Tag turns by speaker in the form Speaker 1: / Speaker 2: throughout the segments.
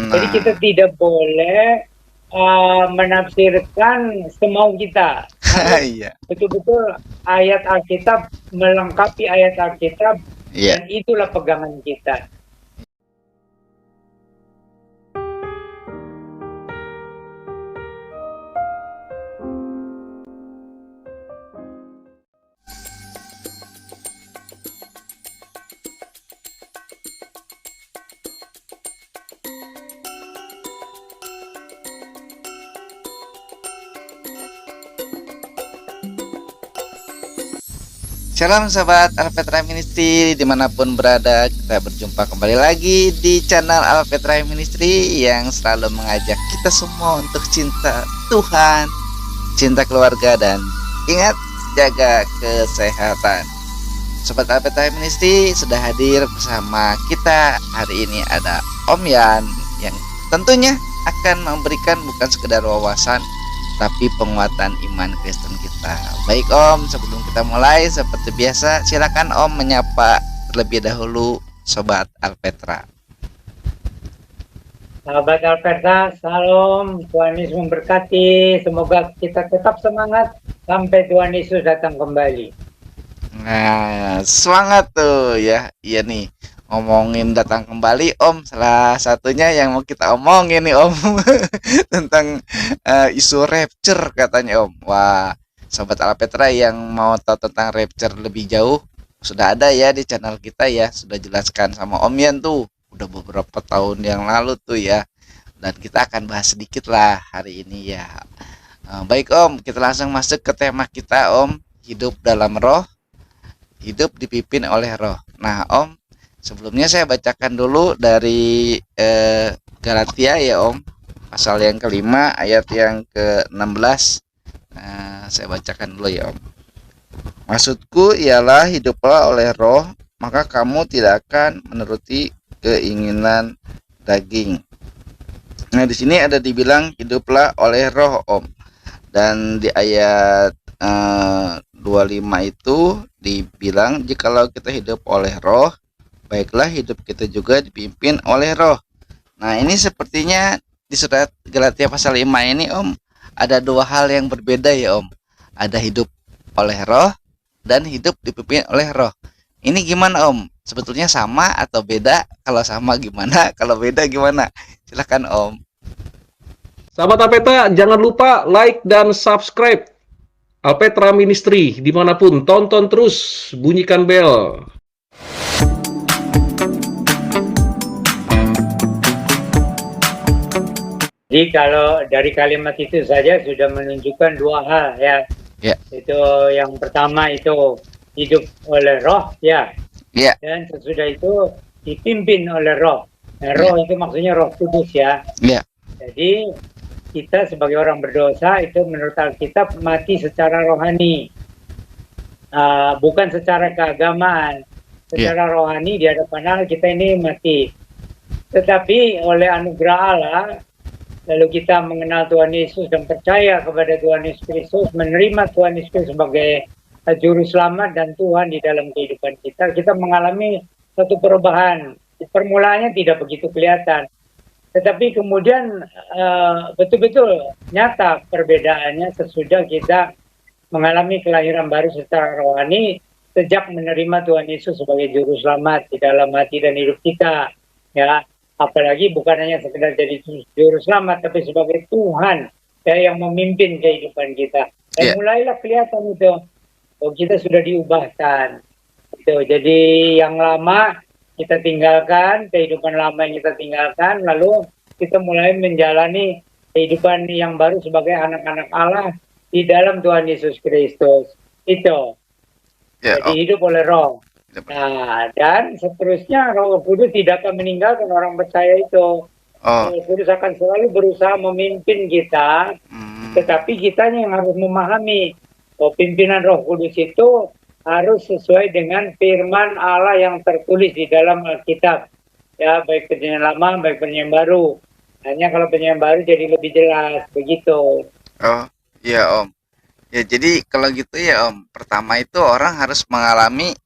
Speaker 1: Jadi kita
Speaker 2: Nah,
Speaker 1: tidak boleh menafsirkan semau kita. Harus
Speaker 2: iya,
Speaker 1: betul-betul ayat Alkitab melengkapi ayat Alkitab,
Speaker 2: iya.
Speaker 1: dan itulah pegangan kita.
Speaker 2: Shalom sobat Alpetra Ministry dimanapun berada, kita berjumpa kembali lagi di channel Alpetra Ministry yang selalu mengajak kita semua untuk cinta Tuhan, cinta keluarga, dan ingat jaga kesehatan. Sobat Alpetra Ministry sudah hadir bersama kita hari ini. Ada Om Yan yang tentunya akan memberikan bukan sekedar wawasan tapi penguatan iman Kristen kita. Baik Om, sebelum kita mulai seperti biasa, silakan Om menyapa terlebih dahulu Sobat Alpetra.
Speaker 1: Sahabat Alberta, salam, Tuhan Yesus memberkati. Semoga kita tetap semangat sampai Tuhan Yesus datang kembali.
Speaker 2: Nah, semangat tuh ya. Iya nih, ngomongin datang kembali Om, salah satunya yang mau kita omongin nih Om tentang isu rapture katanya Om. Wah, Sobat Alpetra yang mau tahu tentang rapture lebih jauh sudah ada ya di channel kita ya, sudah jelaskan sama Om Yan tuh udah beberapa tahun yang lalu tuh ya, dan kita akan bahas sedikit lah hari ini ya. Baik Om, kita langsung masuk ke tema kita Om, hidup dalam roh, hidup dipimpin oleh roh. Nah Om, sebelumnya saya bacakan dulu dari Galatia ya Om, pasal yang kelima ayat yang ke-16. Nah, saya bacakan dulu ya Om. Maksudku ialah hiduplah oleh roh, maka kamu tidak akan menuruti keinginan daging. Nah, di sini ada dibilang hiduplah oleh roh Om. Dan di ayat 25 itu dibilang jikalau kita hidup oleh roh, baiklah hidup kita juga dipimpin oleh roh. Nah, ini sepertinya di surat Galatia pasal 5 ini Om, ada dua hal yang berbeda ya Om. Ada hidup oleh roh dan hidup dipimpin oleh roh. Ini gimana Om? Sebetulnya sama atau beda? Kalau sama gimana? Kalau beda gimana? Silakan Om.
Speaker 3: Sahabat Alpetra, jangan lupa like dan subscribe Alpetra Ministry dimanapun. Tonton terus, bunyikan bel.
Speaker 1: Jadi kalau dari kalimat itu saja sudah menunjukkan dua hal ya.
Speaker 2: Ya.
Speaker 1: Itu yang pertama itu hidup oleh roh ya.
Speaker 2: Ya.
Speaker 1: Dan sesudah itu dipimpin oleh roh. Nah, roh itu maksudnya Roh Kudus ya.
Speaker 2: Ya.
Speaker 1: Jadi kita sebagai orang berdosa itu menurut Alkitab mati secara rohani, bukan secara keagamaan. Secara rohani di hadapan Allah kita ini mati. Tetapi oleh anugerah Allah, lalu kita mengenal Tuhan Yesus dan percaya kepada Tuhan Yesus Kristus, menerima Tuhan Yesus sebagai Juru Selamat dan Tuhan di dalam kehidupan kita, kita mengalami satu perubahan. Permulaannya tidak begitu kelihatan, tetapi kemudian betul-betul nyata perbedaannya sesudah kita mengalami kelahiran baru secara rohani, sejak menerima Tuhan Yesus sebagai Juru Selamat di dalam hati dan hidup kita. Ya, apalagi bukan hanya sekedar jadi Juru Selamat, tapi sebagai Tuhan ya, yang memimpin kehidupan kita. Dan mulailah kelihatan itu, oh, kita sudah diubahkan. Itu. Jadi yang lama kita tinggalkan, kehidupan lama yang kita tinggalkan, lalu kita mulai menjalani kehidupan yang baru sebagai anak-anak Allah di dalam Tuhan Yesus Kristus. Itu. Jadi hidup oleh roh. Nah, dan seterusnya Roh Kudus tidak akan meninggalkan orang percaya itu. Roh Kudus akan selalu berusaha memimpin kita, tetapi kita yang harus memahami bahwa pimpinan Roh Kudus itu harus sesuai dengan firman Allah yang tertulis di dalam Alkitab. Ya, baik perjanjian lama, baik perjanjian baru. Hanya kalau perjanjian baru jadi lebih jelas, begitu.
Speaker 2: Oh, iya Om. Ya, jadi kalau gitu ya Om, pertama itu orang harus mengalami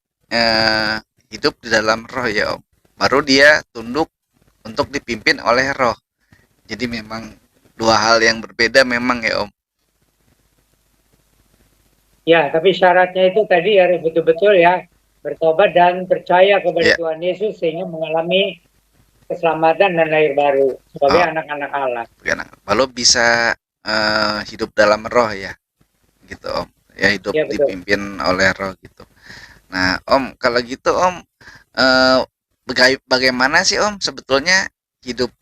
Speaker 2: hidup di dalam roh ya Om. Baru dia tunduk untuk dipimpin oleh roh. Jadi memang dua hal yang berbeda memang ya Om.
Speaker 1: Ya, tapi syaratnya itu tadi harus betul-betul ya bertobat dan percaya kepada
Speaker 2: Ya.
Speaker 1: Tuhan Yesus sehingga mengalami keselamatan dan lahir baru sebagai
Speaker 2: Oh,
Speaker 1: anak-anak Allah.
Speaker 2: lalu bisa hidup dalam roh ya, gitu Om. Ya hidup
Speaker 1: Ya betul.
Speaker 2: dipimpin oleh roh gitu. Nah Om, kalau gitu Om, bagaimana sih Om sebetulnya hidup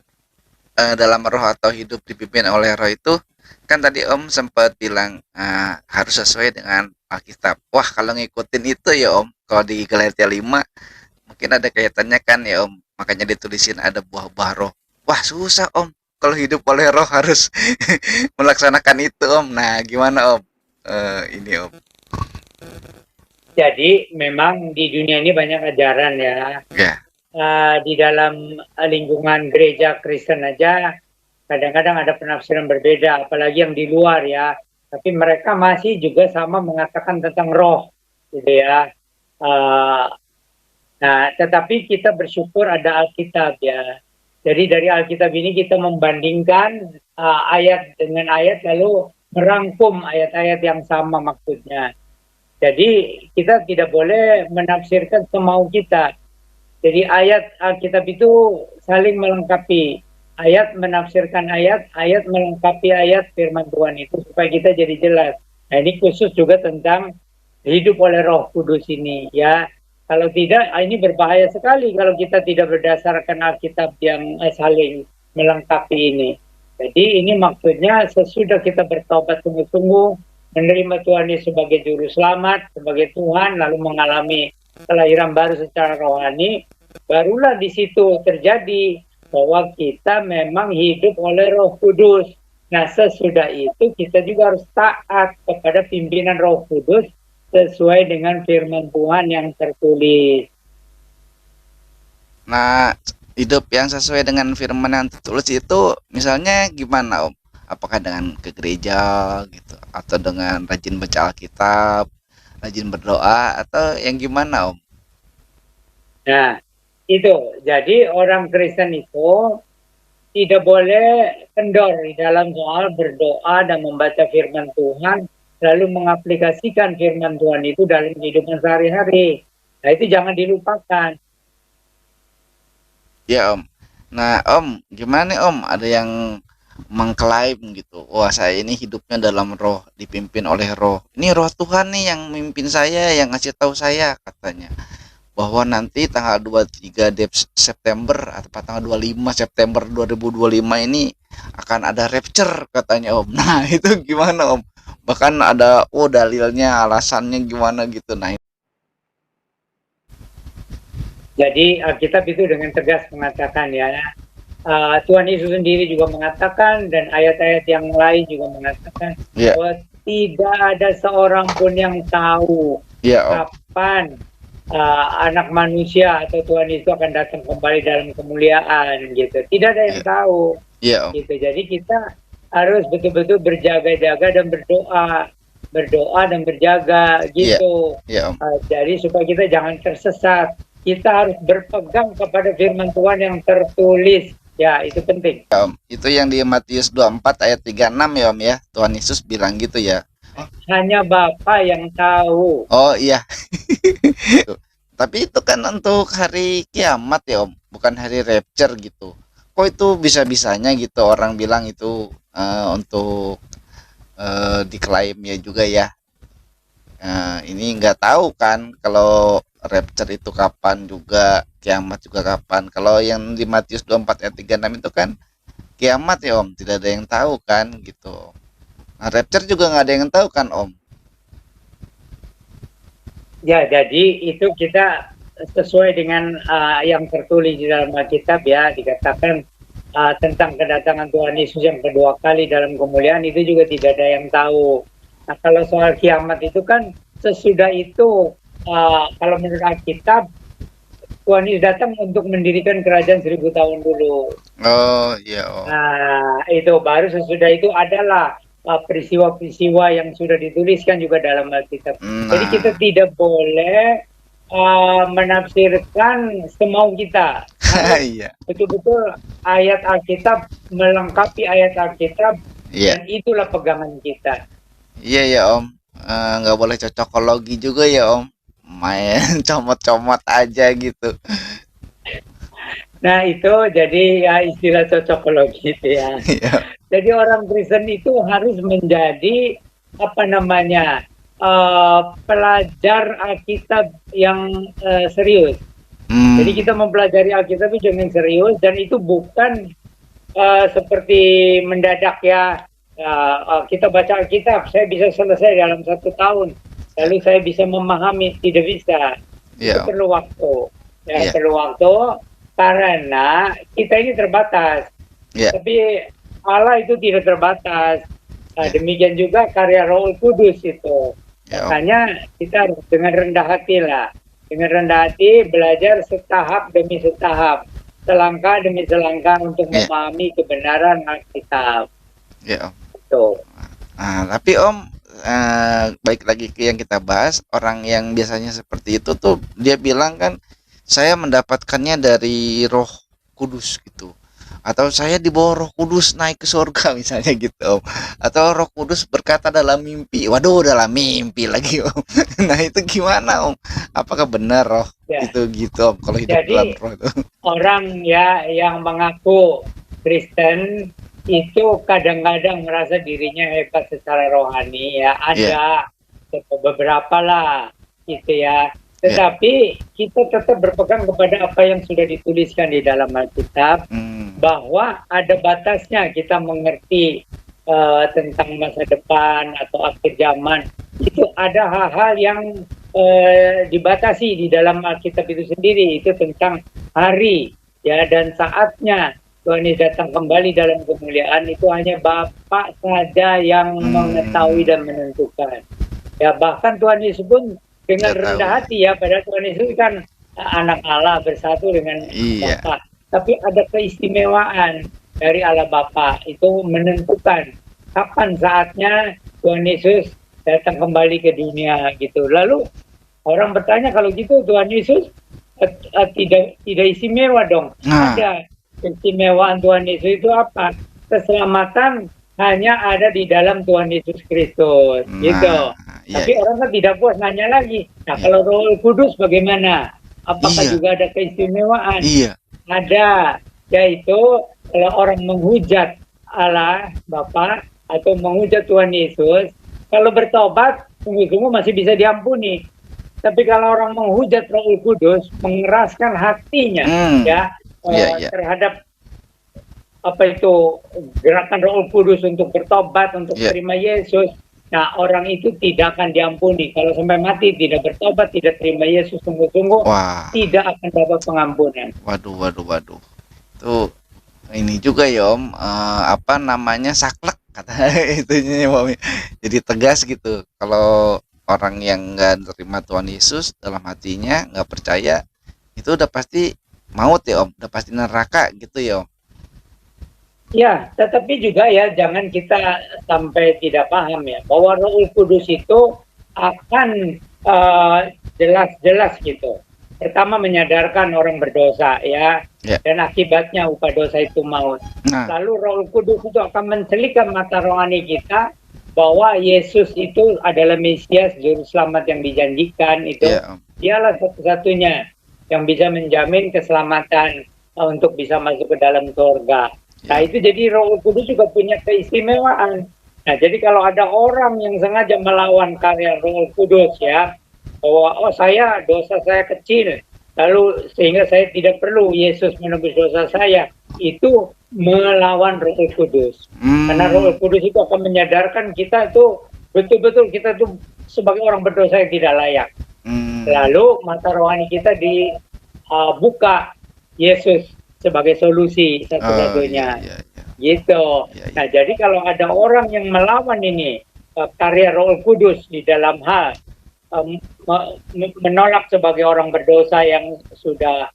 Speaker 2: dalam roh atau hidup dipimpin oleh roh itu? Kan tadi Om sempat bilang harus sesuai dengan Alkitab. Wah, kalau ngikutin itu ya Om, kalau di Galatia 5 mungkin ada kaitannya kan ya Om. Makanya ditulisin ada buah-buah roh. Wah, susah Om. Kalau hidup oleh roh harus melaksanakan itu Om. Nah, gimana Om? Ini Om.
Speaker 1: Jadi memang di dunia ini banyak ajaran ya.
Speaker 2: Ya,
Speaker 1: Di dalam lingkungan gereja Kristen aja kadang-kadang ada penafsiran berbeda, apalagi yang di luar ya. Tapi mereka masih juga sama mengatakan tentang roh, gitu ya. Nah, tetapi kita bersyukur ada Alkitab ya. Jadi dari Alkitab ini kita membandingkan ayat dengan ayat lalu merangkum ayat-ayat yang sama maksudnya. Jadi kita tidak boleh menafsirkan semau kita. Jadi ayat Alkitab itu saling melengkapi. Ayat menafsirkan ayat, ayat melengkapi ayat firman Tuhan itu supaya kita jadi jelas. Nah ini khusus juga tentang hidup oleh Roh Kudus ini ya. Kalau tidak, ini berbahaya sekali kalau kita tidak berdasarkan Alkitab yang saling melengkapi ini. Jadi ini maksudnya sesudah kita bertobat sungguh-sungguh, menerima Tuhan Yesus sebagai juru selamat, sebagai Tuhan, lalu mengalami kelahiran baru secara rohani, barulah di situ terjadi bahwa kita memang hidup oleh Roh Kudus. Nah, sesudah itu kita juga harus taat kepada pimpinan Roh Kudus sesuai dengan firman Tuhan yang tertulis.
Speaker 2: nah hidup yang sesuai dengan firman yang tertulis itu misalnya gimana Om? Apakah dengan ke gereja gitu atau dengan rajin baca Alkitab, rajin berdoa atau yang gimana Om?
Speaker 1: Nah, itu. Jadi orang Kristen itu tidak boleh kendor di dalam soal berdoa dan membaca firman Tuhan, lalu mengaplikasikan firman Tuhan itu dalam kehidupan sehari-hari. Nah, itu jangan dilupakan.
Speaker 2: Ya Om. Nah Om, gimana nih Om? Ada yang mengklaim gitu, wah saya ini hidupnya dalam roh, dipimpin oleh roh. Ini roh Tuhan nih yang memimpin saya, yang ngasih tahu saya katanya. Bahwa nanti tanggal 23 September atau tanggal 25 September 2025 ini akan ada rapture katanya Om. Nah, itu gimana Om? Bahkan ada dalilnya, alasannya gimana gitu. Nah,
Speaker 1: Jadi Alkitab itu dengan tegas mengatakan ya, Tuhan Yesus sendiri juga mengatakan dan ayat-ayat yang lain juga mengatakan
Speaker 2: ya,
Speaker 1: bahwa tidak ada seorang pun yang tahu
Speaker 2: ya Om.
Speaker 1: kapan anak manusia atau Tuhan Yesus akan datang kembali dalam kemuliaan gitu. Tidak ada yang tahu.
Speaker 2: Ya Om.
Speaker 1: Gitu. Jadi kita harus betul-betul berjaga-jaga dan berdoa dan berjaga gitu.
Speaker 2: Ya Om.
Speaker 1: Jadi supaya kita jangan tersesat. Kita harus berpegang kepada firman Tuhan yang tertulis. Ya, itu penting.
Speaker 2: Ya Om. Itu yang di Matius 24 ayat 36 ya Om ya. Tuhan Yesus bilang gitu ya.
Speaker 1: Hanya Bapa yang tahu.
Speaker 2: Oh iya. Tapi itu kan untuk hari kiamat ya Om, bukan hari rapture gitu. Kok itu bisa-bisanya gitu orang bilang itu untuk diklaim ya juga ya. Ini nggak tahu kan kalau rapture itu kapan juga, kiamat juga kapan. Kalau yang di Matius 24 ayat 36 itu kan kiamat ya Om, tidak ada yang tahu kan gitu. Nah, rapture juga nggak ada yang tahu kan Om.
Speaker 1: Ya, jadi itu kita sesuai dengan yang tertulis di dalam Alkitab ya, dikatakan tentang kedatangan Tuhan Yesus yang kedua kali dalam kemuliaan itu juga tidak ada yang tahu. Nah, kalau soal kiamat itu kan sesudah itu kalau menurut Alkitab Tuhan Yesus datang untuk mendirikan kerajaan 1000 tahun dulu.
Speaker 2: Oh iya Om.
Speaker 1: Nah, itu baru sesudah itu adalah peristiwa-peristiwa yang sudah dituliskan juga dalam Alkitab. Jadi kita tidak boleh menafsirkan semau kita.
Speaker 2: Iya.
Speaker 1: Betul-betul ayat Alkitab melengkapi ayat Alkitab,
Speaker 2: Iya.
Speaker 1: dan itulah pegangan kita.
Speaker 2: Iya ya Om. Nggak boleh cocokologi juga ya Om. Main comot-comot aja gitu.
Speaker 1: Nah itu jadi ya istilah cocokologi itu ya.
Speaker 2: Iya.
Speaker 1: Jadi orang Kristen itu harus menjadi apa namanya pelajar Alkitab yang serius. Jadi kita mempelajari Alkitab itu dengan serius, dan itu bukan seperti mendadak ya. Kita baca Alkitab, saya bisa selesai dalam 1 tahun, lalu saya bisa memahami, tidak bisa.
Speaker 2: Iya.
Speaker 1: Itu perlu waktu. Ya,
Speaker 2: Iya.
Speaker 1: perlu waktu karena kita ini terbatas.
Speaker 2: Iya.
Speaker 1: Tapi Allah itu tidak terbatas.
Speaker 2: Iya.
Speaker 1: Demikian juga karya Roh Kudus itu.
Speaker 2: Ya, Om.
Speaker 1: Makanya kita harus dengan rendah hati lah. Dengan rendah hati belajar setahap demi setahap, selangkah demi selangkah untuk
Speaker 2: Iya.
Speaker 1: memahami kebenaran Alkitab.
Speaker 2: Ya Om.
Speaker 1: Tuh.
Speaker 2: Nah, tapi Om, baik lagi ke yang kita bahas, orang yang biasanya seperti itu tuh dia bilang kan, saya mendapatkannya dari Roh Kudus gitu. Atau saya dibawa Roh Kudus naik ke surga misalnya gitu Om. Atau Roh Kudus berkata dalam mimpi. Waduh, dalam mimpi lagi Om. Nah, itu gimana Om? Apakah benar Roh
Speaker 1: Ya.
Speaker 2: itu gitu Om kalau hidup
Speaker 1: Jadi,
Speaker 2: dalam Roh itu?
Speaker 1: Orang ya yang mengaku Kristen itu kadang-kadang merasa dirinya hebat secara rohani ya, ada beberapa lah gitu ya. Tetapi kita tetap berpegang kepada apa yang sudah dituliskan di dalam Alkitab, bahwa ada batasnya kita mengerti tentang masa depan atau akhir zaman. Itu ada hal-hal yang dibatasi di dalam Alkitab itu sendiri, itu tentang hari ya dan saatnya Tuhan Yesus datang kembali dalam kemuliaan. Itu hanya Bapa saja yang mengetahui dan menentukan. Ya, bahkan Tuhan Yesus pun dengan rendah hati ya, padahal Tuhan Yesus kan anak Allah bersatu dengan Bapa. Tapi ada keistimewaan dari Allah Bapa, itu menentukan kapan saatnya Tuhan Yesus datang kembali ke dunia gitu. Lalu orang bertanya, kalau gitu Tuhan Yesus tidak istimewa dong? Ada. Keistimewaan Tuhan Yesus itu apa? Keselamatan hanya ada di dalam Tuhan Yesus Kristus, gitu. Tapi orang kan tidak puas, nanya lagi. Nah, kalau Roh Kudus bagaimana? Apakah juga ada keistimewaan? Ada, yaitu kalau orang menghujat Allah Bapa atau menghujat Tuhan Yesus, kalau bertobat sungguh-sungguh masih bisa diampuni. Tapi kalau orang menghujat Roh Kudus, mengeraskan hatinya terhadap apa itu gerakan Roh Kudus untuk bertobat, untuk terima Yesus, nah orang itu tidak akan diampuni. Kalau sampai mati tidak bertobat, tidak terima Yesus sungguh-sungguh, tidak akan dapat pengampunan.
Speaker 2: Waduh. Tuh ini juga ya Om, apa namanya, saklek kata itunya ya Om. Jadi tegas gitu. Kalau orang yang nggak terima Tuhan Yesus dalam hatinya, nggak percaya, itu udah pasti maut ya Om, udah pasti neraka gitu ya Om.
Speaker 1: Ya, tetapi juga ya jangan kita sampai tidak paham ya, bahwa Roh Kudus itu akan jelas-jelas gitu. Pertama menyadarkan orang berdosa ya, dan akibatnya upah dosa itu maut. Lalu Roh Kudus itu akan mencelikkan mata rohani kita bahwa Yesus itu adalah Mesias, Juru Selamat yang dijanjikan itu. Dialah satu-satunya yang bisa menjamin keselamatan untuk bisa masuk ke dalam surga. Nah itu jadi Roh Kudus juga punya keistimewaan. Nah jadi kalau ada orang yang sengaja melawan karya Roh Kudus ya, bahwa dosa saya kecil, lalu sehingga saya tidak perlu Yesus menebus dosa saya, itu melawan Roh Kudus. Karena Roh Kudus itu akan menyadarkan kita itu betul-betul kita tuh sebagai orang berdosa yang tidak layak. Lalu mata rohani kita dibuka Yesus sebagai solusi satu-satunya, gitu. Nah, jadi kalau ada orang yang melawan ini karya Roh Kudus di dalam hal menolak sebagai orang berdosa yang sudah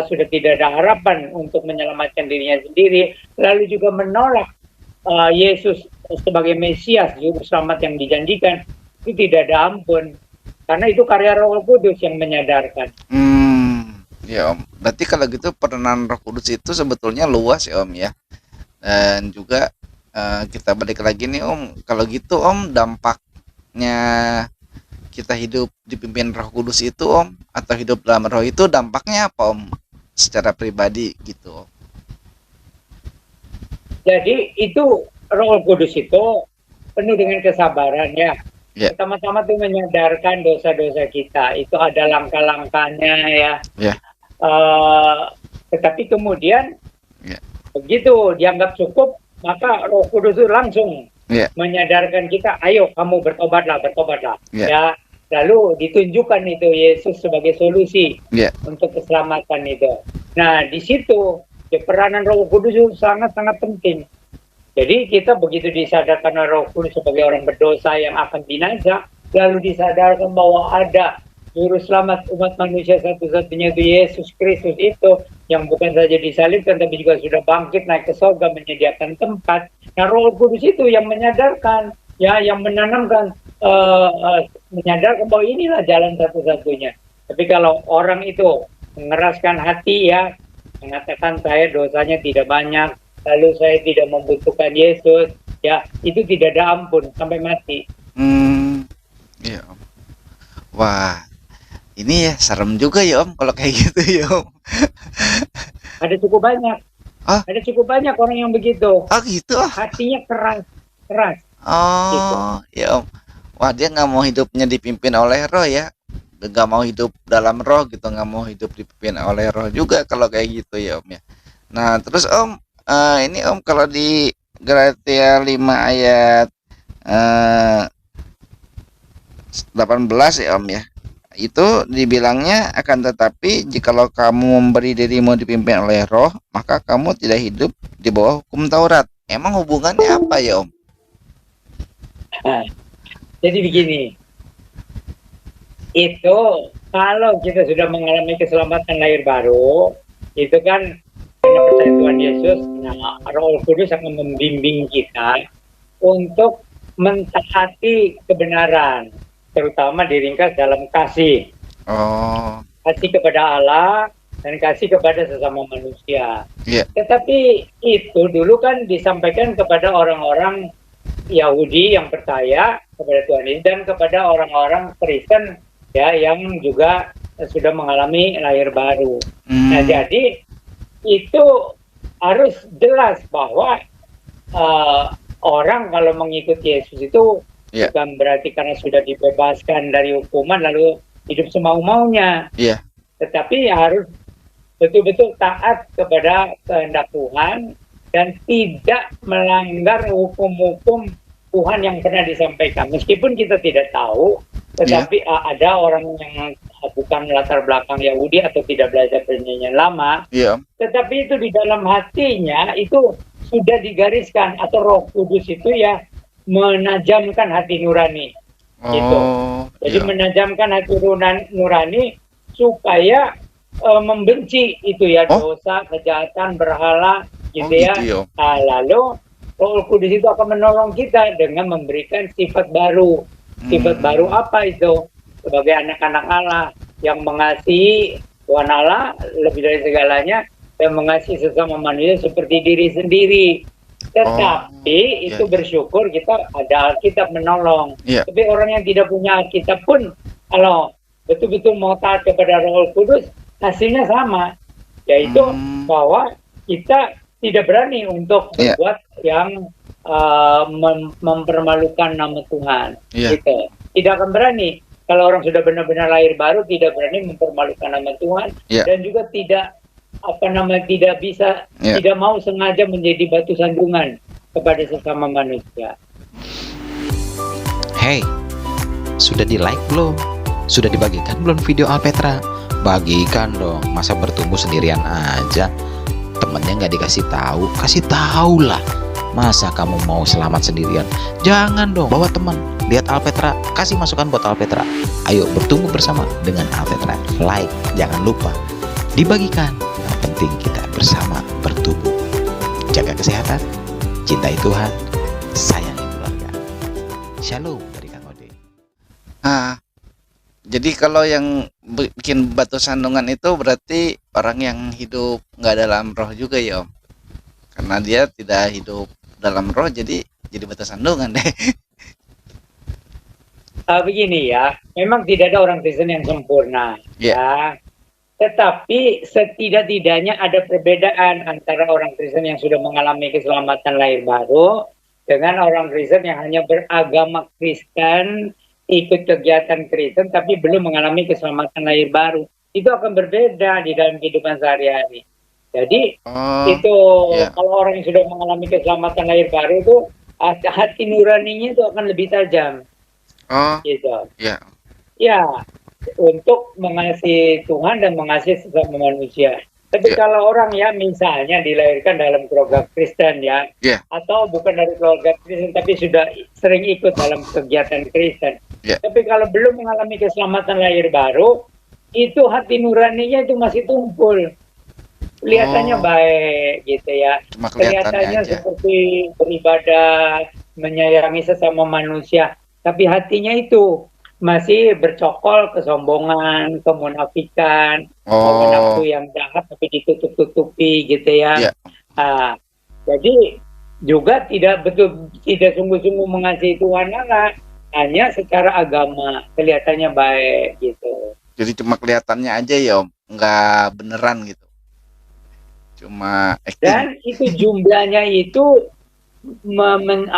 Speaker 1: sudah tidak ada harapan untuk menyelamatkan dirinya sendiri, lalu juga menolak Yesus sebagai Mesias, Juru Selamat yang dijanjikan, itu tidak ada ampun, karena itu karya Roh Kudus yang menyadarkan.
Speaker 2: Ya Om, berarti kalau gitu peranan Roh Kudus itu sebetulnya luas ya Om ya. Dan juga kita balik lagi nih Om, kalau gitu Om, dampaknya kita hidup dipimpin Roh Kudus itu Om, atau hidup dalam Roh itu dampaknya apa Om, secara pribadi gitu Om?
Speaker 1: Jadi itu Roh Kudus itu penuh dengan kesabaran ya.
Speaker 2: Ya.
Speaker 1: Pertama-tama tuh menyadarkan dosa-dosa kita. Itu ada langkah-langkahnya ya.
Speaker 2: Ya.
Speaker 1: Tetapi kemudian
Speaker 2: Ya.
Speaker 1: begitu dianggap cukup, maka Roh Kudus itu langsung
Speaker 2: Ya.
Speaker 1: menyadarkan kita, ayo kamu bertobatlah.
Speaker 2: Ya.
Speaker 1: Ya. Lalu ditunjukkan itu Yesus sebagai solusi
Speaker 2: Ya.
Speaker 1: untuk keselamatan itu. Nah, di situ peranan Roh Kudus itu sangat-sangat penting. Jadi kita begitu disadarkan oleh Roh Kudus sebagai orang berdosa yang akan binasa, lalu disadarkan bahwa ada juru selamat umat manusia satu-satunya itu Yesus Kristus itu, yang bukan saja disalibkan tapi juga sudah bangkit naik ke surga menyediakan tempat. Nah, Roh Kudus itu yang menyadarkan, ya, yang menanamkan, menyadarkan bahwa inilah jalan satu-satunya. Tapi kalau orang itu mengeraskan hati ya, mengatakan saya dosanya tidak banyak, lalu saya tidak membutuhkan Yesus, ya itu tidak ada ampun sampai mati.
Speaker 2: Iya Om. Wah, ini ya serem juga ya Om kalau kayak gitu ya Om.
Speaker 1: Ada cukup banyak. Ada cukup banyak orang yang begitu.
Speaker 2: Oh gitu.
Speaker 1: Hatinya keras.
Speaker 2: Oh
Speaker 1: gitu.
Speaker 2: Ya Om. Wah, dia nggak mau hidupnya dipimpin oleh Roh ya, nggak mau hidup dalam Roh gitu, nggak mau hidup dipimpin oleh Roh juga kalau kayak gitu ya Om ya. Nah terus Om, ini Om, kalau di Galatia 5 ayat 18 ya Om ya, itu dibilangnya, akan tetapi jikalau kamu memberi dirimu dipimpin oleh Roh, maka kamu tidak hidup di bawah hukum Taurat. Emang hubungannya apa ya Om?
Speaker 1: Nah, jadi begini, itu kalau kita sudah mengalami keselamatan lahir baru, itu kan karena percaya Tuhan Yesus, nah Roh Kudus akan membimbing kita untuk mentaati kebenaran, terutama diringkas dalam kasih. Kasih kepada Allah dan kasih kepada sesama manusia.
Speaker 2: Yeah.
Speaker 1: Tetapi itu dulu kan disampaikan kepada orang-orang Yahudi yang percaya kepada Tuhan Yesus dan kepada orang-orang Kristen ya yang juga sudah mengalami lahir baru. Nah, jadi itu harus jelas bahwa orang kalau mengikuti Yesus itu bukan berarti karena sudah dibebaskan dari hukuman lalu hidup semau-maunya. Tetapi harus betul-betul taat kepada kehendak Tuhan dan tidak melanggar hukum-hukum Tuhan yang pernah disampaikan. Meskipun kita tidak tahu, tetapi ada orang yang bukan latar belakang Yahudi atau tidak belajar perjanjian lama, tetapi itu di dalam hatinya itu sudah digariskan, atau Roh Kudus itu ya menajamkan hati nurani. Gitu. Jadi menajamkan hati nurani supaya membenci itu ya dosa, kejahatan, berhala, gitu ya. Nah, lalu Roh Kudus itu akan menolong kita dengan memberikan sifat baru. Sifat baru apa itu? Sebagai anak-anak Allah yang mengasihi Tuhan Allah lebih dari segalanya dan mengasihi sesama manusia seperti diri sendiri. Tetapi itu bersyukur kita ada Alkitab menolong. Tapi orang yang tidak punya Alkitab pun kalau betul-betul mau taat kepada Roh Kudus, hasilnya sama, yaitu bahwa kita tidak berani untuk berbuat yang mempermalukan nama Tuhan. Gitu. Tidak akan berani. Kalau orang sudah benar-benar lahir baru, tidak berani mempermalukan nama Tuhan dan juga tidak tidak bisa, tidak mau sengaja menjadi batu sandungan kepada sesama manusia.
Speaker 4: Hey, sudah di-like belum? Sudah dibagikan belum video Alpetra? Bagikan dong, masa bertumbuh sendirian aja. Temennya nggak dikasih tahu, kasih tahu lah. Masa kamu mau selamat sendirian? Jangan dong, bawa teman. Lihat Alpetra, kasih masukan buat Alpetra. Ayo bertumbuh bersama dengan Alpetra. Like, jangan lupa dibagikan. Yang penting kita bersama bertumbuh. Jaga kesehatan, cintai Tuhan, sayangi keluarga. Shalom dari Kang Ode.
Speaker 2: Jadi kalau yang bikin batu sandungan itu berarti orang yang hidup nggak dalam Roh juga ya Om? karena dia tidak hidup dalam roh, jadi batu sandungan deh.
Speaker 1: Begini ya, memang tidak ada orang Kristen yang sempurna,
Speaker 2: Iya.
Speaker 1: ya. Tetapi setidak-tidaknya ada perbedaan antara orang Kristen yang sudah mengalami keselamatan lahir baru dengan orang Kristen yang hanya beragama Kristen, ikut kegiatan Kristen, tapi belum mengalami keselamatan lahir baru. Itu akan berbeda di dalam kehidupan sehari-hari. Jadi
Speaker 2: Oh,
Speaker 1: itu
Speaker 2: iya.
Speaker 1: kalau orang yang sudah mengalami keselamatan lahir baru itu hati nuraninya itu akan lebih tajam,
Speaker 2: Oh,
Speaker 1: gitu.
Speaker 2: iya.
Speaker 1: Ya, untuk mengasihi Tuhan dan mengasihi sesama manusia. Tapi
Speaker 2: Ya.
Speaker 1: kalau orang ya misalnya dilahirkan dalam keluarga Kristen ya,
Speaker 2: Ya.
Speaker 1: atau bukan dari keluarga Kristen tapi sudah sering ikut dalam kegiatan Kristen.
Speaker 2: Ya.
Speaker 1: Tapi kalau belum mengalami keselamatan lahir baru, itu hati nuraninya itu masih tumpul. Kelihatannya
Speaker 2: Oh.
Speaker 1: baik gitu ya.
Speaker 2: Cuma kelihatannya
Speaker 1: Kelihatannya
Speaker 2: aja.
Speaker 1: seperti beribadah, menyayangi sesama manusia, tapi hatinya itu masih bercokol kesombongan, kemunafikan, hawa nafsu
Speaker 2: Oh,
Speaker 1: yang jahat tapi ditutup-tutupi gitu ya.
Speaker 2: iya.
Speaker 1: Ah, jadi juga tidak sungguh-sungguh mengasihi Tuhan Allah, hanya secara agama kelihatannya baik gitu.
Speaker 2: Jadi cuma kelihatannya aja ya Om, nggak beneran gitu. Cuma acting.
Speaker 1: Dan itu jumlahnya itu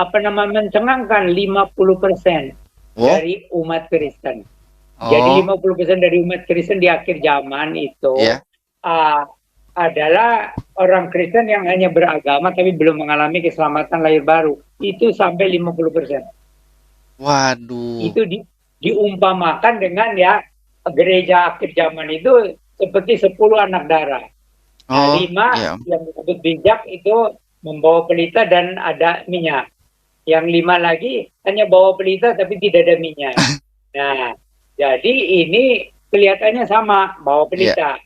Speaker 1: mencengangkan 50%
Speaker 2: Oh,
Speaker 1: dari umat Kristen. Jadi
Speaker 2: oh,
Speaker 1: 50% dari umat Kristen di akhir zaman itu
Speaker 2: iya.
Speaker 1: adalah orang Kristen yang hanya beragama tapi belum mengalami keselamatan lahir baru. Itu sampai 50%.
Speaker 2: Waduh.
Speaker 1: Itu diumpamakan dengan ya gereja akhir zaman itu seperti 10 anak darah. Nah,
Speaker 2: Oh,
Speaker 1: 5
Speaker 2: iya Om.
Speaker 1: yang disebut bijak itu membawa pelita dan ada minyak. Yang 5 lagi hanya bawa pelita tapi tidak ada minyak. Nah, jadi ini kelihatannya sama, bawa pelita.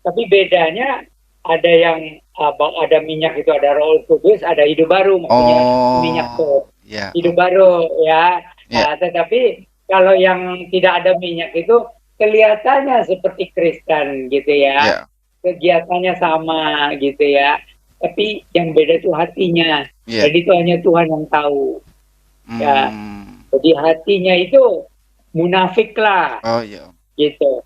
Speaker 1: Tapi bedanya ada yang ada minyak itu, ada Roh Kudus, ada hidup baru, maksudnya minyak
Speaker 2: Oh,
Speaker 1: tuh.
Speaker 2: iya.
Speaker 1: Hidup baru ya.
Speaker 2: Ya.
Speaker 1: Tetapi kalau yang tidak ada minyak itu kelihatannya seperti Kristen gitu ya.
Speaker 2: Ya.
Speaker 1: Kegiatannya sama gitu ya. Tapi yang beda itu hatinya.
Speaker 2: Ya.
Speaker 1: Jadi itu hanya Tuhan yang tahu. Ya.
Speaker 2: Hmm.
Speaker 1: Jadi hatinya itu munafik lah
Speaker 2: Oh, iya Om.
Speaker 1: gitu.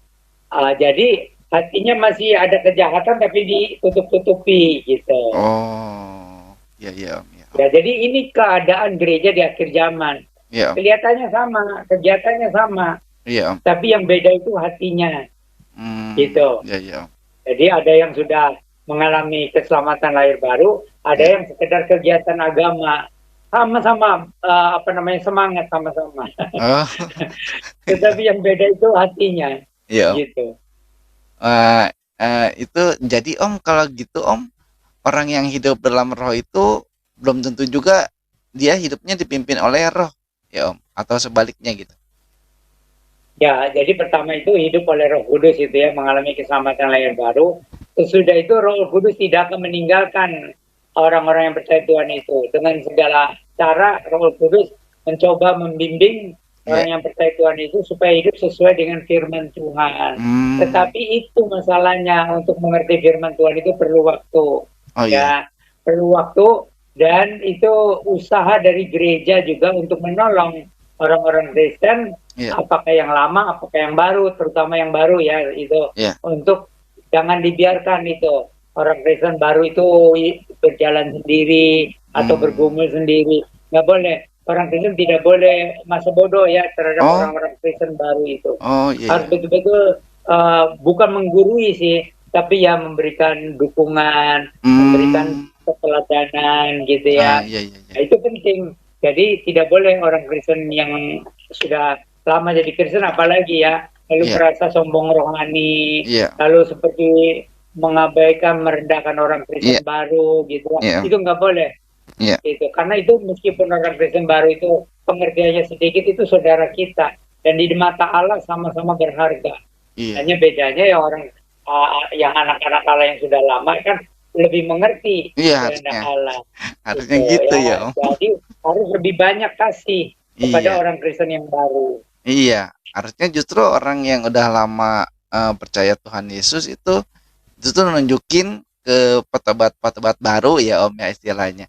Speaker 1: Jadi hatinya masih ada kejahatan tapi ditutup-tutupi gitu.
Speaker 2: Oh, iya iya Om. Ya, Om.
Speaker 1: Ya, jadi ini keadaan gereja di akhir zaman.
Speaker 2: Iya Om.
Speaker 1: Kelihatannya sama, kegiatannya sama,
Speaker 2: Iya Om.
Speaker 1: tapi yang beda itu hatinya. Gitu.
Speaker 2: Iya iya Om.
Speaker 1: Jadi ada yang sudah mengalami keselamatan lahir baru, ada yang sekedar kegiatan agama. Sama-sama semangat sama-sama.
Speaker 2: Oh,
Speaker 1: Tetapi yang beda itu hatinya.
Speaker 2: iya Om.
Speaker 1: Gitu.
Speaker 2: Itu jadi Om, kalau gitu Om, orang yang hidup dalam roh itu belum tentu juga dia hidupnya dipimpin oleh roh, ya Om, atau sebaliknya gitu.
Speaker 1: Ya, jadi pertama itu hidup oleh Roh Kudus itu ya, mengalami keselamatan lahir baru. Sesudah itu Roh Kudus tidak akan meninggalkan orang-orang yang percaya Tuhan itu. Dengan segala cara Roh Kudus mencoba membimbing orang yang percaya Tuhan itu supaya hidup sesuai dengan firman Tuhan. Tetapi itu masalahnya, untuk mengerti firman Tuhan itu perlu waktu.
Speaker 2: Oh iya.
Speaker 1: Ya, perlu waktu, dan itu usaha dari gereja juga untuk menolong orang-orang Kristen, apakah yang lama, apakah yang baru, terutama yang baru ya itu, untuk jangan dibiarkan itu orang Kristen baru itu berjalan sendiri atau bergumul sendiri. Nggak boleh. Orang Kristen tidak boleh masa bodoh ya terhadap orang-orang Kristen baru itu. Harus betul-betul bukan menggurui sih, tapi ya memberikan dukungan, memberikan keteladanan gitu ya. Nah, itu penting. Jadi tidak boleh orang Kristen yang sudah lama jadi Kristen apalagi ya, lalu merasa sombong rohani, lalu seperti mengabaikan, merendahkan orang Kristen baru gitu. Itu nggak boleh. Itu karena itu meskipun orang Kristen baru itu pengertiannya sedikit, itu saudara kita, dan di mata Allah sama-sama berharga. Hanya bedanya ya orang yang anak-anak Allah yang sudah lama kan lebih mengerti kehendak Allah.
Speaker 2: Harusnya gitu ya Om.
Speaker 1: Jadi harus lebih banyak kasih kepada orang Kristen yang baru.
Speaker 2: Iya, harusnya justru orang yang udah lama percaya Tuhan Yesus itu justru nunjukin ke petobat-petobat baru ya Om ya istilahnya.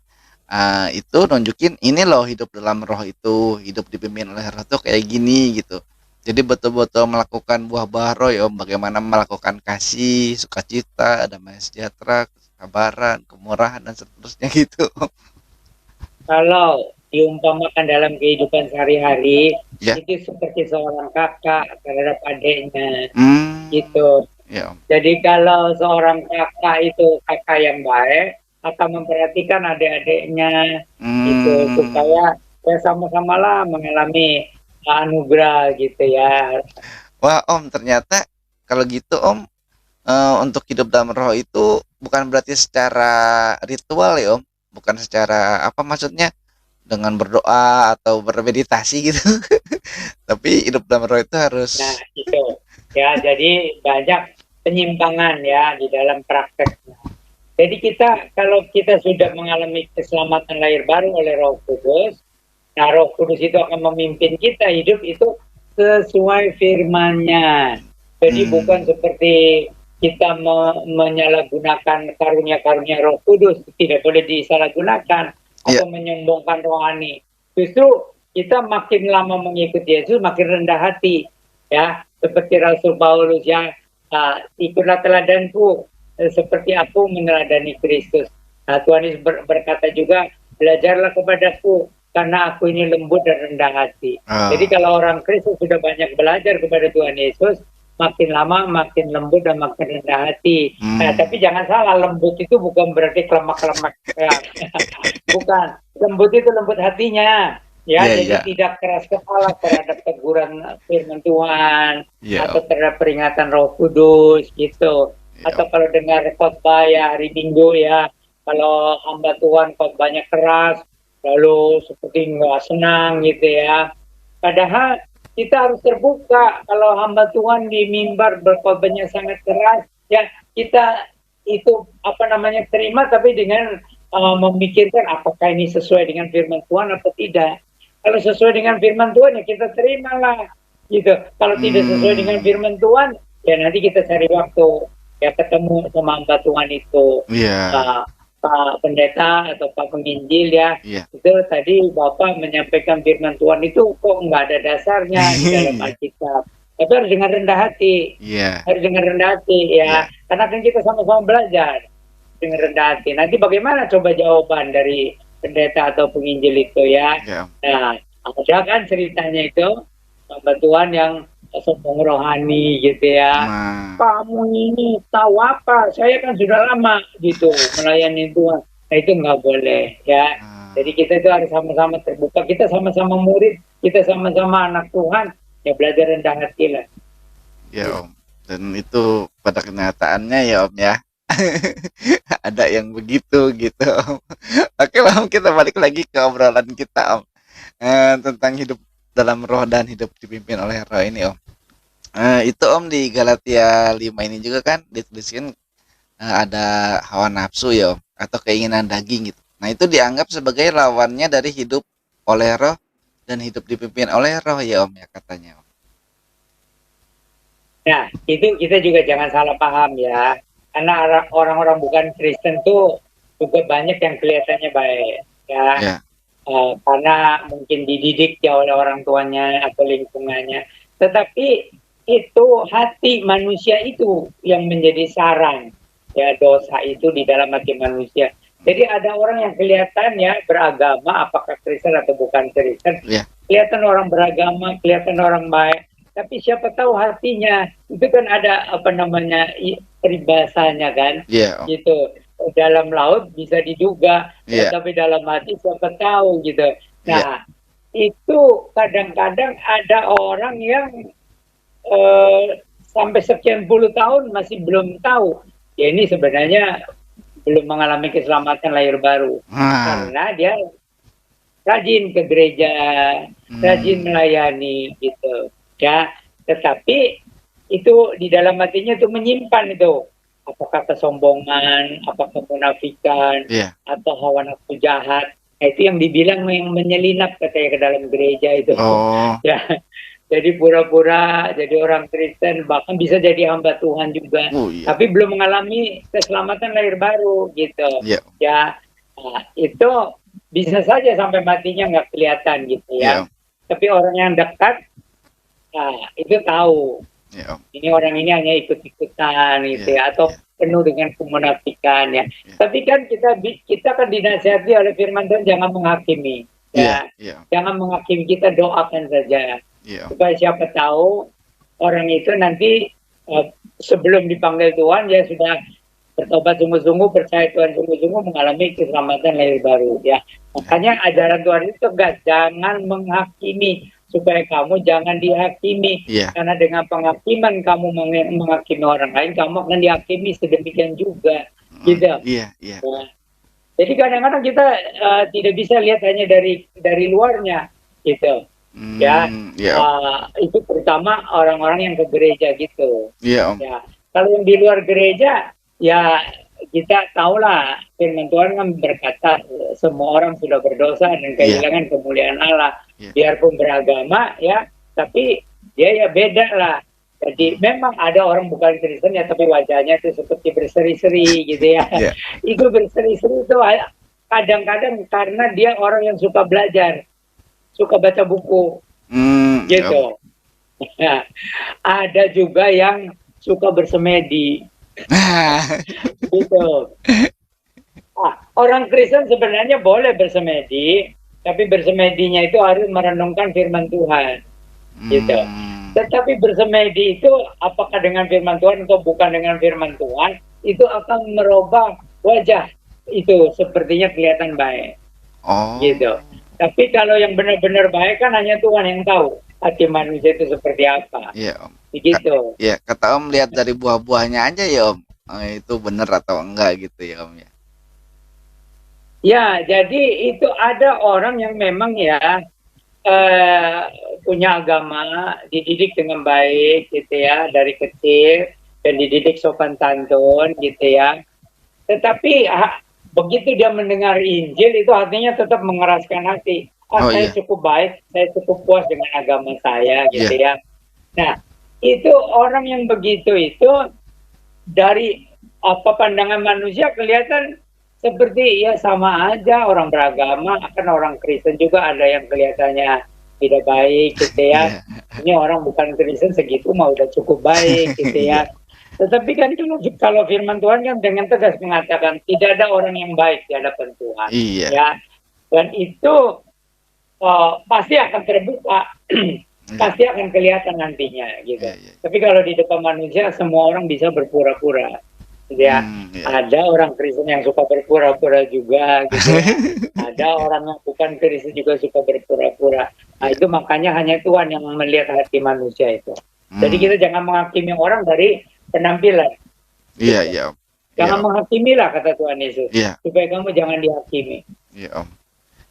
Speaker 2: Itu nunjukin ini loh hidup dalam roh itu, hidup dipimpin oleh roh itu kayak gini gitu. Jadi betul-betul melakukan buah-buah roh ya Om, bagaimana melakukan kasih, sukacita, damai sejahtera, kesabaran, kemurahan dan seterusnya gitu.
Speaker 1: Kalau diumpamakan dalam kehidupan sehari-hari,
Speaker 2: Ya.
Speaker 1: itu seperti seorang kakak terhadap adiknya,
Speaker 2: Hmm,
Speaker 1: gitu.
Speaker 2: ya Om.
Speaker 1: Jadi kalau seorang kakak itu kakak yang baik, akan memperhatikan adik-adiknya, gitu,
Speaker 2: Hmm,
Speaker 1: supaya ya sama-sama lah mengalami anugerah gitu ya.
Speaker 2: wah Om ternyata kalau gitu Om untuk hidup dalam roh itu bukan berarti secara ritual ya Om, bukan secara apa maksudnya dengan berdoa atau bermeditasi gitu, tapi hidup dalam roh itu
Speaker 1: Nah,
Speaker 2: harus
Speaker 1: itu ya, jadi banyak penyimpangan ya di dalam prakteknya. Jadi kalau kita sudah mengalami keselamatan lahir baru oleh Roh Kudus, nah Roh Kudus itu akan memimpin kita hidup itu sesuai firman-Nya. Jadi bukan seperti kita menyalahgunakan karunia-karunia Roh Kudus, tidak boleh disalahgunakan
Speaker 2: ya,
Speaker 1: atau menyombongkan rohani. Justru kita makin lama mengikuti Yesus makin rendah hati, ya, seperti Rasul Paulus yang ikutlah teladanku seperti aku meneladani Kristus. Nah, Tuhan Yesus berkata juga, belajarlah kepadaku karena aku ini lembut dan rendah hati. Jadi kalau orang Kristus sudah banyak belajar kepada Tuhan Yesus, makin lama makin lembut dan makin rendah hati. Nah, tapi jangan salah, lembut itu bukan berarti kelemak-kelemak. Ya. Bukan. Lembut itu lembut hatinya. Ya,
Speaker 2: ya,
Speaker 1: jadi
Speaker 2: ya,
Speaker 1: tidak keras kepala terhadap teguran firman Tuhan
Speaker 2: ya
Speaker 1: atau
Speaker 2: Om,
Speaker 1: terhadap peringatan Roh Kudus gitu.
Speaker 2: ya
Speaker 1: Atau
Speaker 2: Om.
Speaker 1: kalau dengar khotbah ya hari Minggu ya, kalau hamba Tuhan khotbahnya keras, lalu seperti nggak senang gitu ya. Padahal kita harus terbuka. Kalau hamba Tuhan di mimbar berkhotbahnya sangat keras, ya kita itu terima, tapi dengan memikirkan apakah ini sesuai dengan firman Tuhan atau tidak. Kalau sesuai dengan firman Tuhan ya kita terimalah gitu. Kalau tidak sesuai dengan firman Tuhan ya nanti kita cari waktu ya ketemu sama hamba Tuhan itu,
Speaker 2: Iya,
Speaker 1: Pak Pendeta atau Pak Penginjil ya.
Speaker 2: iya.
Speaker 1: Itu tadi Bapak menyampaikan firman Tuhan itu kok nggak ada dasarnya di dalam Alkitab. Tapi harus dengan rendah hati.
Speaker 2: Iya,
Speaker 1: Harus dengan rendah hati
Speaker 2: iya.
Speaker 1: ya. Karena kan kita sama-sama belajar dengan rendah hati. Nanti bagaimana coba jawaban dari pendeta atau penginjil itu ya.
Speaker 2: Ya Om.
Speaker 1: Nah, ada kan ceritanya itu hamba Tuhan yang sombong rohani gitu ya.
Speaker 2: Nah,
Speaker 1: Kamu ini tahu apa? Saya kan sudah lama gitu melayani Tuhan. Nah, itu nggak boleh ya. Jadi kita itu harus sama-sama terbuka. Kita sama-sama murid, kita sama-sama anak Tuhan. Ya belajar rendah hati lah.
Speaker 2: ya Om. Dan itu pada kenyataannya ya Om ya. Ada yang begitu gitu Om. Oke Om, kita balik lagi ke obrolan kita Om. Tentang hidup dalam roh dan hidup dipimpin oleh roh ini Om. Itu Om di Galatia 5 ini juga kan dituliskan ada hawa nafsu ya Om, atau keinginan daging gitu. Nah itu dianggap sebagai lawannya dari hidup oleh roh dan hidup dipimpin oleh roh ya Om ya katanya Om.
Speaker 1: Nah, itu kita juga jangan salah paham ya. Karena orang-orang bukan Kristen tuh juga banyak yang kelihatannya baik ya.
Speaker 2: Ya,
Speaker 1: Karena mungkin dididik ya oleh orang tuanya atau lingkungannya. Tetapi itu hati manusia itu yang menjadi sarang ya, dosa itu di dalam hati manusia. Jadi ada orang yang kelihatan ya beragama, apakah Kristen atau bukan Kristen.
Speaker 2: ya,
Speaker 1: Kelihatan orang beragama, kelihatan orang baik. Tapi siapa tahu hatinya, itu kan ada peribahasanya kan,
Speaker 2: ya Om.
Speaker 1: gitu. Dalam laut bisa diduga,
Speaker 2: Iya.
Speaker 1: tapi dalam hati siapa tahu gitu. Nah, itu kadang-kadang ada orang yang sampai sekian puluh tahun masih belum tahu. Ya ini sebenarnya belum mengalami keselamatan lahir baru. Karena dia rajin ke gereja, rajin melayani gitu. Ya, tetapi itu di dalam hatinya itu menyimpan itu. Apakah kesombongan, apakah kemunafikan, atau hawa nafsu jahat. Nah, itu yang dibilang yang menyelinap katanya ke dalam gereja itu.
Speaker 2: Oh.
Speaker 1: Ya. jadi pura-pura jadi orang Kristen, bahkan bisa jadi hamba Tuhan juga,
Speaker 2: Oh iya.
Speaker 1: tapi belum mengalami keselamatan lahir baru gitu.
Speaker 2: Iya.
Speaker 1: Ya, itu bisa saja sampai matinya nggak kelihatan gitu
Speaker 2: Iya.
Speaker 1: ya. Tapi orang yang dekat, itu tahu
Speaker 2: Iya, Om.
Speaker 1: ini orang ini hanya ikut-ikutan gitu
Speaker 2: Iya,
Speaker 1: ya, atau
Speaker 2: iya.
Speaker 1: penuh dengan kemunafikan ya.
Speaker 2: Iya.
Speaker 1: Tapi kan kita kan dinasihati oleh firman Tuhan jangan menghakimi.
Speaker 2: Iya,
Speaker 1: Ya,
Speaker 2: iya.
Speaker 1: jangan menghakimi, kita doakan saja
Speaker 2: Iya, Om.
Speaker 1: supaya siapa tahu orang itu nanti sebelum dipanggil Tuhan dia sudah bertobat sungguh-sungguh, percaya Tuhan sungguh-sungguh, mengalami keselamatan lahir baru ya. Makanya ajaran Tuhan itu tegas, jangan menghakimi, supaya kamu jangan dihakimi.
Speaker 2: Iya.
Speaker 1: Karena dengan penghakiman kamu menghakimi orang lain, kamu akan dihakimi sedemikian juga gitu.
Speaker 2: Iya, iya.
Speaker 1: Nah, jadi kadang-kadang kita tidak bisa lihat hanya dari luarnya gitu. Ya,
Speaker 2: Iya, Om.
Speaker 1: itu terutama orang-orang yang ke gereja gitu.
Speaker 2: Iya, Om.
Speaker 1: Ya, kalau yang di luar gereja, ya kita tahulah firman Tuhan kan berkata semua orang sudah berdosa dan kehilangan kemuliaan Allah.
Speaker 2: Iya.
Speaker 1: Biarpun beragama ya, tapi dia ya beda lah. Jadi memang ada orang bukan Kristen ya, tapi wajahnya itu seperti berseri-seri gitu ya.
Speaker 2: Iya.
Speaker 1: Itu berseri-seri itu kadang-kadang karena dia orang yang suka belajar, suka baca buku
Speaker 2: Om.
Speaker 1: gitu. Nah, ada juga yang suka bersemedi gitu. Orang Kristen sebenarnya boleh bersemedi, tapi bersemedinya itu harus merenungkan firman Tuhan gitu. Tetapi bersemedi itu apakah dengan firman Tuhan atau bukan dengan firman Tuhan, itu akan merubah wajah itu sepertinya kelihatan baik.
Speaker 2: Oh.
Speaker 1: Gitu. Tapi kalau yang benar-benar baik kan hanya Tuhan yang tahu hati manusia itu seperti apa.
Speaker 2: Iya, Om.
Speaker 1: Begitu.
Speaker 2: Ya, kata Om lihat dari buah-buahnya aja ya, Om. Itu benar atau enggak gitu ya, Om ya.
Speaker 1: Ya, jadi itu ada orang yang memang ya punya agama, dididik dengan baik gitu ya dari kecil dan dididik sopan santun gitu ya. Tetapi begitu dia mendengar Injil itu hatinya tetap mengeraskan hati. Saya cukup baik, saya cukup puas dengan agama saya gitu ya. Nah, itu orang yang begitu itu dari pandangan manusia kelihatan seperti ya sama aja orang beragama, akan orang Kristen juga ada yang kelihatannya tidak baik gitu ya. Ini orang bukan Kristen segitu mah udah cukup baik gitu ya. Tetapi kan kalau firman Tuhan kan dengan tegas mengatakan tidak ada orang yang baik di hadapan Tuhan.
Speaker 2: Iya.
Speaker 1: Ya. Dan itu pasti akan terbuka, pasti akan kelihatan nantinya gitu. Tapi kalau di depan manusia semua orang bisa berpura-pura. Ya, ada orang Kristen yang suka berpura-pura juga gitu ya. Ada orang yang bukan Kristen juga suka berpura-pura. Nah, itu makanya hanya Tuhan yang melihat hati manusia itu. Jadi kita jangan menghakimi orang dari penampilan.
Speaker 2: Iya,
Speaker 1: gitu.
Speaker 2: iya, Om.
Speaker 1: Jangan
Speaker 2: Om.
Speaker 1: menghakimilah kata Tuhan Yesus.
Speaker 2: Iya.
Speaker 1: Supaya kamu jangan dihakimi.
Speaker 2: Iya, Om.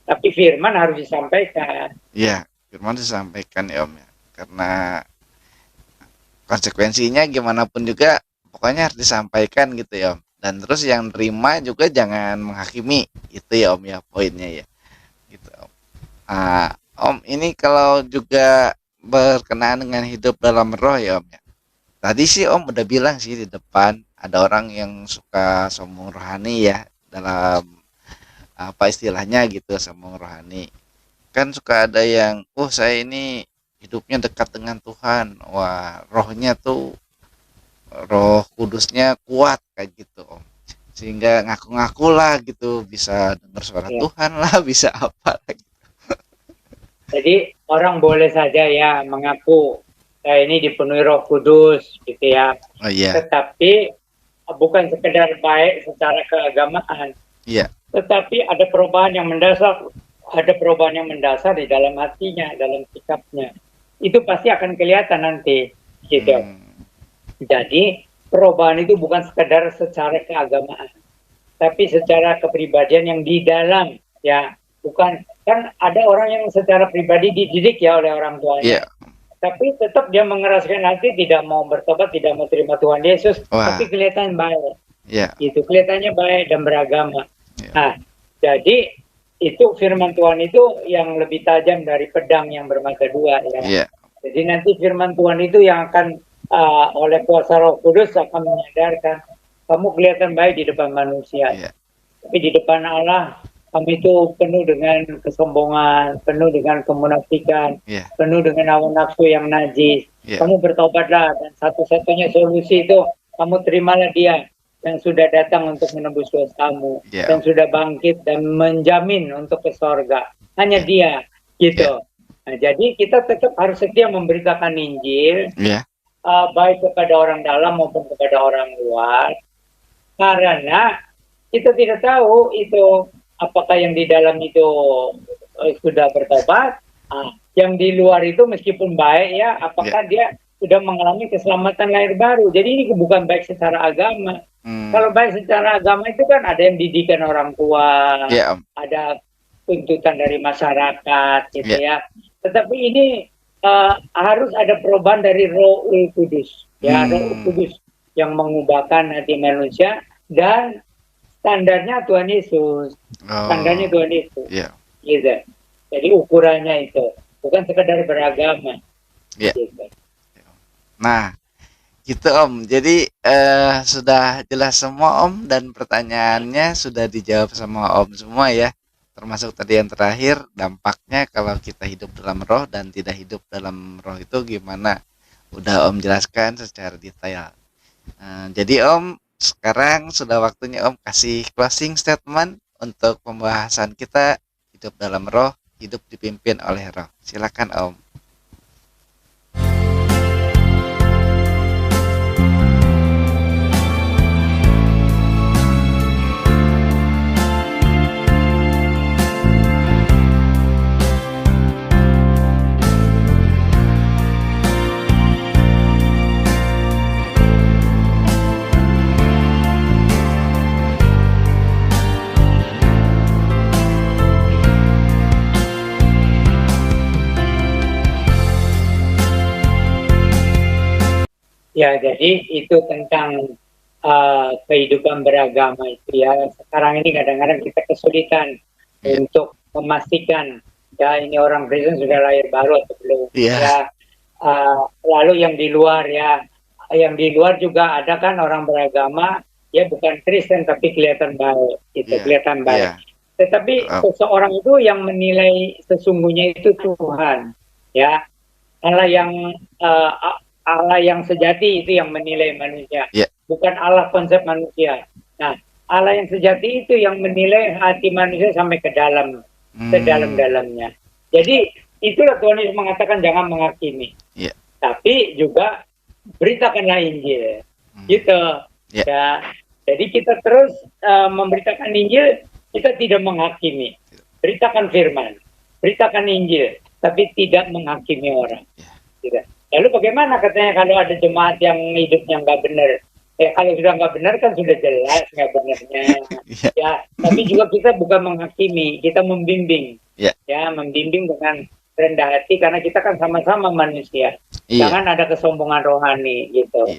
Speaker 1: Tapi firman harus disampaikan.
Speaker 2: Iya, firman disampaikan ya, Om ya. Karena konsekuensinya gimana pun juga pokoknya harus disampaikan gitu ya, Om. Dan terus yang terima juga jangan menghakimi, itu ya, Om ya, poinnya ya. Gitu, Om. Om, ini kalau juga berkenaan dengan hidup dalam roh ya, Om ya. Tadi sih Om udah bilang sih di depan ada orang yang suka sombong rohani ya, dalam apa istilahnya gitu, sombong rohani. Kan suka ada yang saya ini hidupnya dekat dengan Tuhan, wah rohnya tuh Roh Kudusnya kuat kayak gitu, Om. Sehingga ngaku-ngaku lah gitu, bisa dengar suara Tuhan lah, bisa apa gitu.
Speaker 1: Jadi orang boleh saja ya mengaku saya ini dipenuhi Roh Kudus gitu ya.
Speaker 2: Oh iya.
Speaker 1: Tetapi bukan sekedar baik secara keagamaan.
Speaker 2: Iya.
Speaker 1: Tetapi ada perubahan yang mendasar, di dalam hatinya, dalam sikapnya. Itu pasti akan kelihatan nanti gitu. Jadi perubahan itu bukan sekedar secara keagamaan, tapi secara kepribadian yang di dalam ya. Bukan, kan ada orang yang secara pribadi dididik ya oleh orang tuanya. Tapi tetap dia mengeraskan hati, tidak mau bertobat, tidak mau terima Tuhan Yesus. Tapi kelihatan baik. Itu kelihatannya baik dan beragama. Nah, jadi itu firman Tuhan itu yang lebih tajam dari pedang yang bermata dua ya. Jadi nanti firman Tuhan itu yang akan oleh kuasa Roh Kudus akan menyadarkan kamu kelihatan baik di depan manusia,
Speaker 2: Iya.
Speaker 1: tapi di depan Allah kami itu penuh dengan kesombongan, penuh dengan kemunafikan,
Speaker 2: Iya.
Speaker 1: penuh dengan hawa nafsu yang najis.
Speaker 2: Iya.
Speaker 1: Kamu bertobatlah dan satu-satunya solusi itu kamu terimalah Dia yang sudah datang untuk menebus dosamu,
Speaker 2: Iya.
Speaker 1: yang sudah bangkit dan menjamin untuk ke sorga. Hanya Dia, gitu. Nah, jadi kita tetap harus setia memberitakan Injil,
Speaker 2: Iya.
Speaker 1: baik kepada orang dalam maupun kepada orang luar, karena kita tidak tahu itu apakah yang di dalam itu sudah bertobat, yang di luar itu meskipun baik ya, apakah dia sudah mengalami keselamatan lahir baru. Jadi ini bukan baik secara agama. Kalau baik secara agama itu kan ada yang didikan orang tua,
Speaker 2: Iya, Om.
Speaker 1: ada tuntutan dari masyarakat, gitu ya. Tetapi ini harus ada perubahan dari Roh Kudus, ya, Roh Kudus yang mengubahkan hati manusia dan standarnya Tuhan Yesus, standarnya Tuhan Yesus, gitu. Jadi ukurannya itu bukan sekedar beragama.
Speaker 2: Iya.
Speaker 1: Gitu.
Speaker 2: Nah, gitu Om. Jadi sudah jelas semua Om, dan pertanyaannya sudah dijawab sama Om semua ya. Termasuk tadi yang terakhir, dampaknya kalau kita hidup dalam roh dan tidak hidup dalam roh itu gimana? Udah Om jelaskan secara detail. Jadi Om, sekarang sudah waktunya Om kasih closing statement untuk pembahasan kita hidup dalam roh, hidup dipimpin oleh roh. Silakan Om.
Speaker 1: Ya, jadi itu tentang kehidupan beragama itu ya. Sekarang ini kadang-kadang kita kesulitan untuk memastikan ya ini orang Kristen sudah lahir baru atau belum. Ya, lalu yang di luar ya, yang di luar juga ada kan orang beragama ya bukan Kristen tapi kelihatan baik, gitu, kelihatan baik. Tetapi seseorang itu yang menilai sesungguhnya itu Tuhan, ya. Allah yang sejati itu yang menilai manusia, bukan Allah konsep manusia. Nah, Allah yang sejati itu yang menilai hati manusia sampai ke dalam, sedalam-dalamnya. Jadi itulah Tuhan Yesus mengatakan jangan menghakimi, tapi juga beritakanlah Injil, gitu. Ya, jadi kita terus memberitakan Injil, kita tidak menghakimi. Beritakan Firman, beritakan Injil, tapi tidak menghakimi orang. Tidak. Lalu bagaimana katanya kalau ada jemaat yang hidupnya nggak benar? Kalau sudah nggak benar kan sudah jelas nggak benarnya. Ya, tapi juga kita bukan menghakimi, kita membimbing. Ya, membimbing dengan rendah hati karena kita kan sama-sama manusia. Jangan ada kesombongan rohani gitu.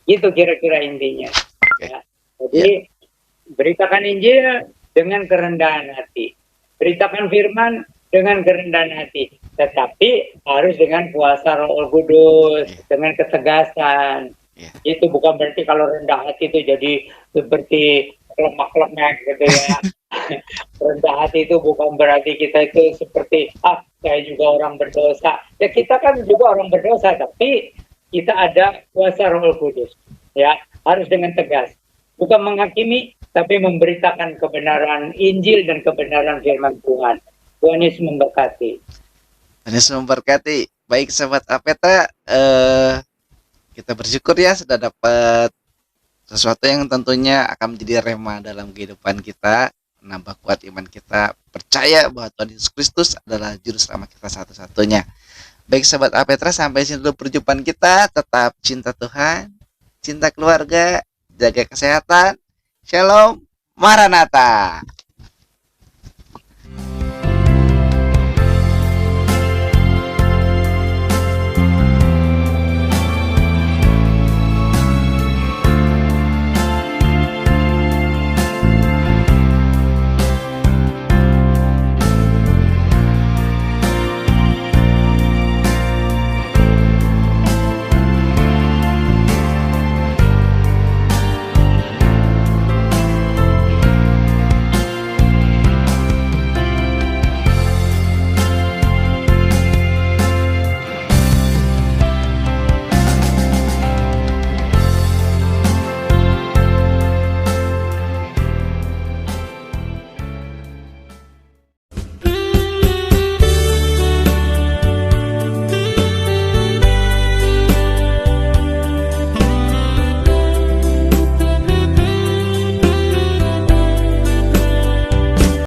Speaker 1: Gitu kira-kira intinya. Ya. Jadi beritakan Injil dengan kerendahan hati. Beritakan firman dengan kerendahan hati, tetapi harus dengan kuasa Roh Kudus, dengan ketegasan. Itu bukan berarti kalau rendah hati itu jadi seperti lemak-lemak gitu ya. Rendah hati itu bukan berarti kita itu seperti saya juga orang berdosa. Ya kita kan juga orang berdosa, tapi kita ada kuasa Roh Kudus. Ya, harus dengan tegas. Bukan menghakimi, tapi memberitakan kebenaran Injil dan kebenaran firman Tuhan. Tuhan Yesus memberkati.
Speaker 2: Tuhan Yesus memberkati. Baik sahabat Apetra, kita bersyukur ya sudah dapat sesuatu yang tentunya akan menjadi rema dalam kehidupan kita, menambah kuat iman kita, percaya bahwa Tuhan Yesus Kristus adalah juru selamat kita satu-satunya. Baik sahabat Apetra, sampai sini dulu perjumpaan kita. Tetap cinta Tuhan, cinta keluarga, jaga kesehatan. Shalom, Maranatha.